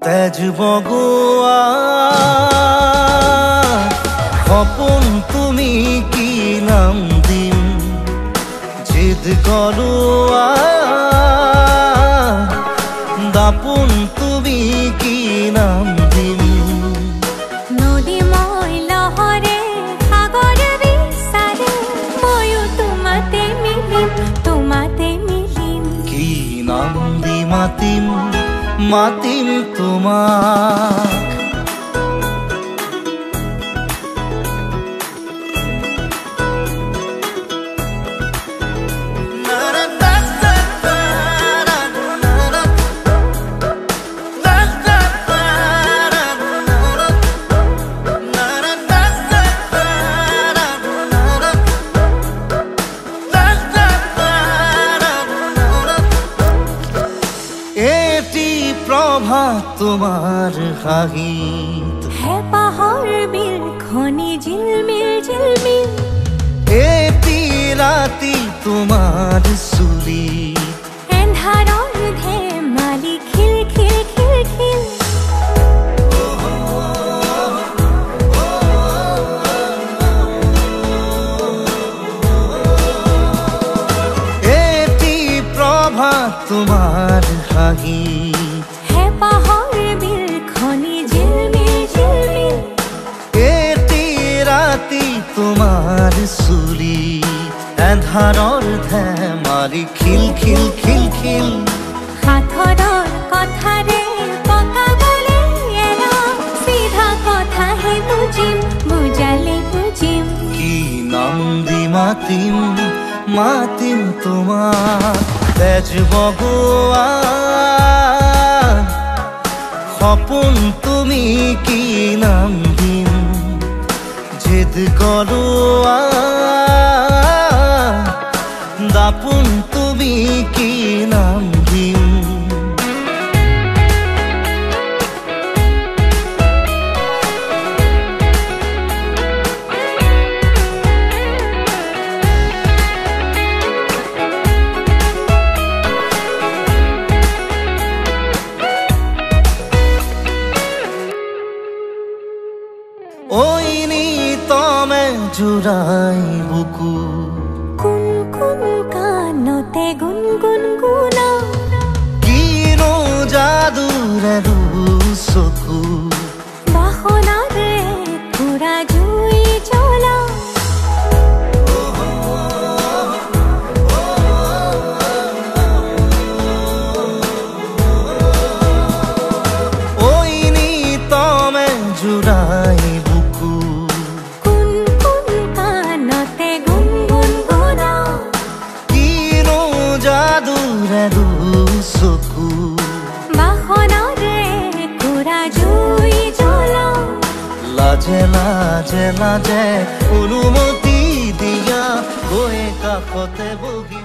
তেজ বগোৱা সপোন তুমি কি নাম দিম জিদ গলোৱা দাপোন তুমি কি নাম দিম নদী মই লহৰে সাগৰ বিচাৰে ময়ো তোমাতে মিলিম কি নাম দি মাতিম মাতিম তোমাক প্ৰভাত তোমাৰ হাহিত হেঁপাহৰ বিলখনি ঝিলমিল এটি ৰাতি তোমাৰ চুলি এন্ধাৰৰ ধেমালি খিল এটি প্ৰভাত তোমাৰ হাহিত হেঁপাহৰ বিলখনি ঝিলমিল এটি ৰাতি তোমাৰ চুলি এন্ধাৰৰ ধেমালি খিল সাঁথৰৰ কথাৰে পকাবলে এৰা চিধা কথাহে বুজালে বুজিম কি নাম দি মাতিম তোমাক তেজ বগোৱা সপোন তুমি কি নাম দিম জিদ গলোৱা দাপোন তুমি কি নাম দিম ওইনি তমে জুৰাই বুকু কোন কানতে গুনগুনা কিনো যাদুৰে চকু বাহনাৰে পুৰা জুই জ্বলা ওইনি তমে জুৰাই চকু বাহনাৰে পুৰা জুই জ্বলা লাজে অনুমতি দিয়া গৈ কাষতে বহি